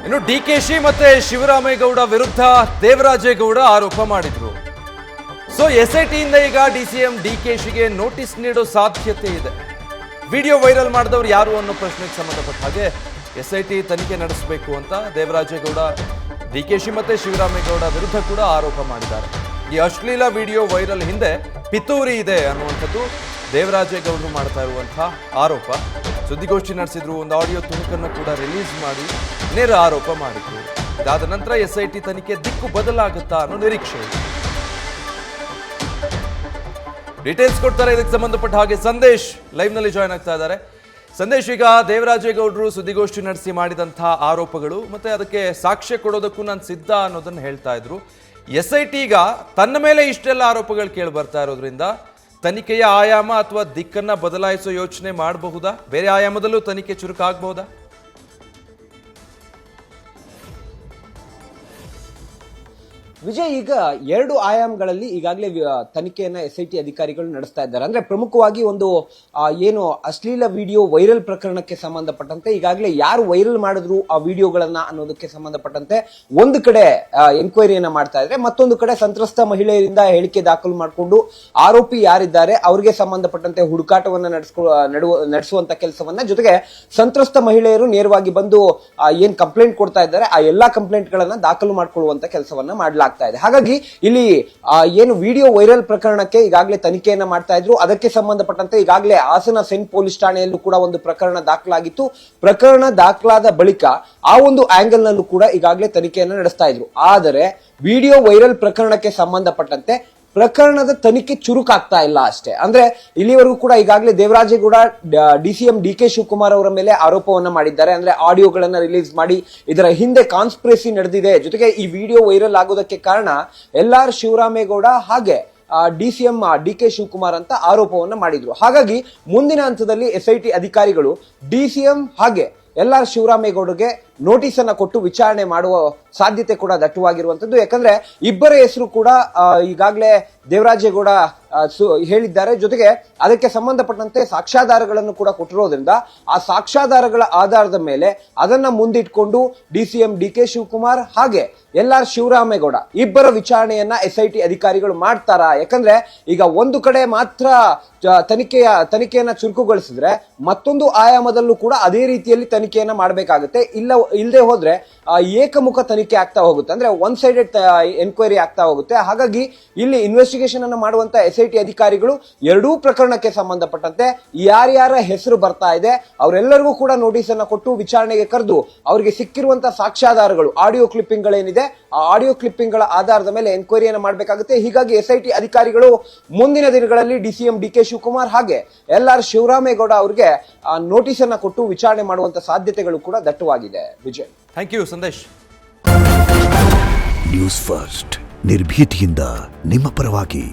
ಇನ್ನು ಡಿಕೆಶಿ ಮತ್ತೆ ಶಿವರಾಮೇಗೌಡ ವಿರುದ್ಧ ದೇವರಾಜೇಗೌಡ ಆರೋಪ ಮಾಡಿದ್ರು. ಸೊ ಎಸ್ಐಟಿಯಿಂದ ಈಗ ಡಿಸಿಎಂ ಡಿಕೆಶಿಗೆ ನೋಟಿಸ್ ನೀಡೋ ಸಾಧ್ಯತೆ ಇದೆ. ವಿಡಿಯೋ ವೈರಲ್ ಮಾಡಿದವರು ಯಾರು ಅನ್ನೋ ಪ್ರಶ್ನೆಗೆ ಸಂಬಂಧಪಟ್ಟ ಹಾಗೆ ಎಸ್ಐಟಿ ತನಿಖೆ ನಡೆಸಬೇಕು ಅಂತ ದೇವರಾಜೇಗೌಡ ಡಿಕೆಶಿ ಮತ್ತೆ ಶಿವರಾಮೇಗೌಡ ವಿರುದ್ಧ ಕೂಡ ಆರೋಪ ಮಾಡಿದ್ದಾರೆ. ಈ ಅಶ್ಲೀಲ ವಿಡಿಯೋ ವೈರಲ್ ಹಿಂದೆ ಪಿತೂರಿ ಇದೆ ಅನ್ನುವಂಥದ್ದು ದೇವರಾಜೇಗೌಡರು ಮಾಡ್ತಾ ಇರುವಂತಹ ಆರೋಪ. ಸುದ್ದಿಗೋಷ್ಠಿ ನಡೆಸಿದ್ರು, ಒಂದು ಆಡಿಯೋ ತುಣುಕನ್ನು ಕೂಡ ರಿಲೀಸ್ ಮಾಡಿ ನೇರ ಆರೋಪ ಮಾಡಿದ್ರು. ಇದಾದ ನಂತರ ಎಸ್ಐಟಿ ತನಿಖೆ ದಿಕ್ಕು ಬದಲಾಗುತ್ತಾ ಅನ್ನೋ ನಿರೀಕ್ಷೆ ಇದೆ. ಡೀಟೇಲ್ಸ್ ಕೊಡ್ತಾರೆ ಇದಕ್ಕೆ ಸಂಬಂಧಪಟ್ಟ ಹಾಗೆ ಸಂದೇಶ್ ಲೈವ್ ನಲ್ಲಿ ಜಾಯ್ನ್ ಆಗ್ತಾ ಇದ್ದಾರೆ. ಸಂದೇಶ್, ಈಗ ದೇವರಾಜೇಗೌಡರು ಸುದ್ದಿಗೋಷ್ಠಿ ನಡೆಸಿ ಮಾಡಿದಂತಹ ಆರೋಪಗಳು ಮತ್ತೆ ಅದಕ್ಕೆ ಸಾಕ್ಷ್ಯ ಕೊಡೋದಕ್ಕೂ ನಾನು ಸಿದ್ಧ ಅನ್ನೋದನ್ನ ಹೇಳ್ತಾ ಇದ್ರು. ಎಸ್ಐಟಿ ಈಗ ತನ್ನ ಮೇಲೆ ಇಷ್ಟೆಲ್ಲ ಆರೋಪಗಳು ಕೇಳಿ ಬರ್ತಾ ಇರೋದ್ರಿಂದ ತನಿಖೆಯ ಆಯಾಮ ಅಥವಾ ದಿಕ್ಕನ್ನ ಬದಲಾಯಿಸೋ ಯೋಚನೆ ಮಾಡಬಹುದಾ? ಬೇರೆ ಆಯಾಮದಲ್ಲೂ ತನಿಖೆ ಚುರುಕಾಗಬಹುದಾ? ವಿಜಯ್, ಈಗ ಎರಡು ಆಯಾಮಗಳಲ್ಲಿ ಈಗಾಗಲೇ ತನಿಖೆಯನ್ನ ಎಸ್ಐಟಿ ಅಧಿಕಾರಿಗಳು ನಡೆಸ್ತಾ ಇದ್ದಾರೆ. ಅಂದ್ರೆ ಪ್ರಮುಖವಾಗಿ ಒಂದು ಏನು ಅಶ್ಲೀಲ ವಿಡಿಯೋ ವೈರಲ್ ಪ್ರಕರಣಕ್ಕೆ ಸಂಬಂಧಪಟ್ಟಂತೆ ಈಗಾಗಲೇ ಯಾರು ವೈರಲ್ ಮಾಡಿದ್ರು ಆ ವಿಡಿಯೋಗಳನ್ನ ಅನ್ನೋದಕ್ಕೆ ಸಂಬಂಧಪಟ್ಟಂತೆ ಒಂದು ಕಡೆ ಎನ್ಕ್ವೈರಿಯನ್ನ ಮಾಡ್ತಾ ಇದ್ದಾರೆ, ಮತ್ತೊಂದು ಕಡೆ ಸಂತ್ರಸ್ತ ಮಹಿಳೆಯರಿಂದ ಹೇಳಿಕೆ ದಾಖಲು ಮಾಡಿಕೊಂಡು ಆರೋಪಿ ಯಾರಿದ್ದಾರೆ ಅವರಿಗೆ ಸಂಬಂಧಪಟ್ಟಂತೆ ಹುಡುಕಾಟವನ್ನ ನಡೆಸುವಂತ ಕೆಲಸವನ್ನ, ಜೊತೆಗೆ ಸಂತ್ರಸ್ತ ಮಹಿಳೆಯರು ನೇರವಾಗಿ ಬಂದು ಏನ್ ಕಂಪ್ಲೇಂಟ್ ಕೊಡ್ತಾ ಇದ್ದಾರೆ ಆ ಎಲ್ಲಾ ಕಂಪ್ಲೇಂಟ್ ಗಳನ್ನ ದಾಖಲು ಮಾಡಿಕೊಳ್ಳುವಂತ ಕೆಲಸವನ್ನ ಮಾಡಲಾಗ್ತದೆ. ಹಾಗಾಗಿ ಇಲ್ಲಿ ಏನು ವಿಡಿಯೋ ವೈರಲ್ ಪ್ರಕರಣಕ್ಕೆ ಈಗಾಗಲೇ ತನಿಖೆಯನ್ನ ಮಾಡ್ತಾ ಇದ್ರು. ಅದಕ್ಕೆ ಸಂಬಂಧಪಟ್ಟಂತೆ ಈಗಾಗಲೇ ಹಾಸನ ಸೆಂಟ್ ಪೊಲೀಸ್ ಠಾಣೆಯಲ್ಲೂ ಕೂಡ ಒಂದು ಪ್ರಕರಣ ದಾಖಲಾಗಿತ್ತು. ಪ್ರಕರಣ ದಾಖಲಾದ ಬಳಿಕ ಆ ಒಂದು ಆಂಗಲ್ ನಲ್ಲೂ ಕೂಡ ಈಗಾಗಲೇ ತನಿಖೆಯನ್ನ ನಡೆಸ್ತಾ ಇದ್ರು. ಆದರೆ ವಿಡಿಯೋ ವೈರಲ್ ಪ್ರಕರಣಕ್ಕೆ ಸಂಬಂಧಪಟ್ಟಂತೆ ಪ್ರಕರಣದ ತನಿಖೆ ಚುರುಕಾಗ್ತಾ ಇಲ್ಲ ಅಷ್ಟೇ. ಅಂದ್ರೆ ಇಲ್ಲಿವರೆಗೂ ಕೂಡ ಈಗಾಗಲೇ ದೇವರಾಜೇಗೌಡ ಡಿಸಿಎಂ ಡಿಕೆ ಶಿವಕುಮಾರ್ ಅವರ ಮೇಲೆ ಆರೋಪವನ್ನ ಮಾಡಿದ್ದಾರೆ. ಅಂದ್ರೆ ಆಡಿಯೋಗಳನ್ನ ರಿಲೀಸ್ ಮಾಡಿ ಇದರ ಹಿಂದೆ ಕಾನ್ಸ್ಪಿರಸಿ ನಡೆದಿದೆ, ಜೊತೆಗೆ ಈ ವಿಡಿಯೋ ವೈರಲ್ ಆಗೋದಕ್ಕೆ ಕಾರಣ ಎಲ್.ಆರ್. ಶಿವರಾಮೇಗೌಡ ಹಾಗೆ ಡಿಸಿಎಂ ಡಿಕೆ ಶಿವಕುಮಾರ್ ಅಂತ ಆರೋಪವನ್ನ ಮಾಡಿದ್ರು. ಹಾಗಾಗಿ ಮುಂದಿನ ಹಂತದಲ್ಲಿ ಎಸ್ಐಟಿ ಅಧಿಕಾರಿಗಳು ಡಿಸಿಎಂ ಹಾಗೆ ಎಲ್.ಆರ್. ಶಿವರಾಮೇಗೌಡಗೆ ನೋಟಿಸ್ ಅನ್ನ ಕೊಟ್ಟು ವಿಚಾರಣೆ ಮಾಡುವ ಸಾಧ್ಯತೆ ಕೂಡ ದಟ್ಟವಾಗಿರುವಂತದ್ದು. ಯಾಕಂದ್ರೆ ಇಬ್ಬರ ಹೆಸರು ಕೂಡ ಈಗಾಗಲೇ ದೇವರಾಜೇಗೌಡ ಹೇಳಿದ್ದಾರೆ, ಜೊತೆಗೆ ಅದಕ್ಕೆ ಸಂಬಂಧಪಟ್ಟಂತೆ ಸಾಕ್ಷ್ಯಾಧಾರಗಳನ್ನು ಕೂಡ ಕೊಟ್ಟಿರೋದ್ರಿಂದ ಆ ಸಾಕ್ಷ್ಯಾಧಾರಗಳ ಆಧಾರದ ಮೇಲೆ ಅದನ್ನ ಮುಂದಿಟ್ಕೊಂಡು ಡಿಸಿಎಂ ಡಿಕೆ ಶಿವಕುಮಾರ್ ಹಾಗೆ ಎಲ್.ಆರ್. ಶಿವರಾಮೇಗೌಡ ಇಬ್ಬರ ವಿಚಾರಣೆಯನ್ನ ಎಸ್ಐಟಿ ಅಧಿಕಾರಿಗಳು ಮಾಡ್ತಾರಾ? ಯಾಕಂದ್ರೆ ಈಗ ಒಂದು ಕಡೆ ಮಾತ್ರ ತನಿಖೆಯನ್ನ ಚುರುಕುಗೊಳಿಸಿದ್ರೆ ಮತ್ತೊಂದು ಆಯಾಮದಲ್ಲೂ ಕೂಡ ಅದೇ ರೀತಿಯಲ್ಲಿ ತನಿಖೆಯನ್ನ ಮಾಡಬೇಕಾಗುತ್ತೆ. ಇಲ್ಲದೆ ಹೋದ್ರೆ ಏಕಮುಖ ತನಿಖೆ ಆಗ್ತಾ ಹೋಗುತ್ತೆ, ಅಂದ್ರೆ ಒನ್ ಸೈಡೆಡ್ ಎನ್ಕ್ವೈರಿ ಆಗ್ತಾ ಹೋಗುತ್ತೆ. ಹಾಗಾಗಿ ಇಲ್ಲಿ ಇನ್ವೆಸ್ಟಿಗೇಷನ್ ಅನ್ನು ಮಾಡುವಂತ ಎಸ್ಐಟಿ ಅಧಿಕಾರಿಗಳು ಎರಡೂ ಪ್ರಕರಣಕ್ಕೆ ಸಂಬಂಧಪಟ್ಟಂತೆ ಯಾರ್ಯಾರ ಹೆಸರು ಬರ್ತಾ ಇದೆ ಅವರೆಲ್ಲರಿಗೂ ಕೂಡ ನೋಟಿಸ್ ಅನ್ನ ಕೊಟ್ಟು ವಿಚಾರಣೆಗೆ ಕರೆದು ಅವರಿಗೆ ಸಿಕ್ಕಿರುವಂತಹ ಸಾಕ್ಷ್ಯಾಧಾರಗಳು ಆಡಿಯೋ ಕ್ಲಿಪ್ಪಿಂಗ್ ಗಳೇನಿದೆ ಆ ಆಡಿಯೋ ಕ್ಲಿಪ್ಪಿಂಗ್ ಗಳ ಆಧಾರದ ಮೇಲೆ ಎನ್ಕ್ವೈರಿಯನ್ನು ಮಾಡಬೇಕಾಗುತ್ತೆ. ಹೀಗಾಗಿ ಎಸ್ಐಟಿ ಅಧಿಕಾರಿಗಳು ಮುಂದಿನ ದಿನಗಳಲ್ಲಿ ಡಿಸಿಎಂ ಡಿಕೆ ಶಿವಕುಮಾರ್ ಹಾಗೆ ಎಲ್.ಆರ್. ಶಿವರಾಮೇಗೌಡ ಅವರಿಗೆ ನೋಟಿಸ್ ಅನ್ನ ಕೊಟ್ಟು ವಿಚಾರಣೆ ಮಾಡುವಂತ ಸಾಧ್ಯತೆಗಳು ಕೂಡ ದಟ್ಟವಾಗಿದೆ. Vijay, thank you Sandesh. News first ನಿರ್ಭೀತಿಯಿಂದ ನಿಮ್ಮ ಪರವಾಗಿ.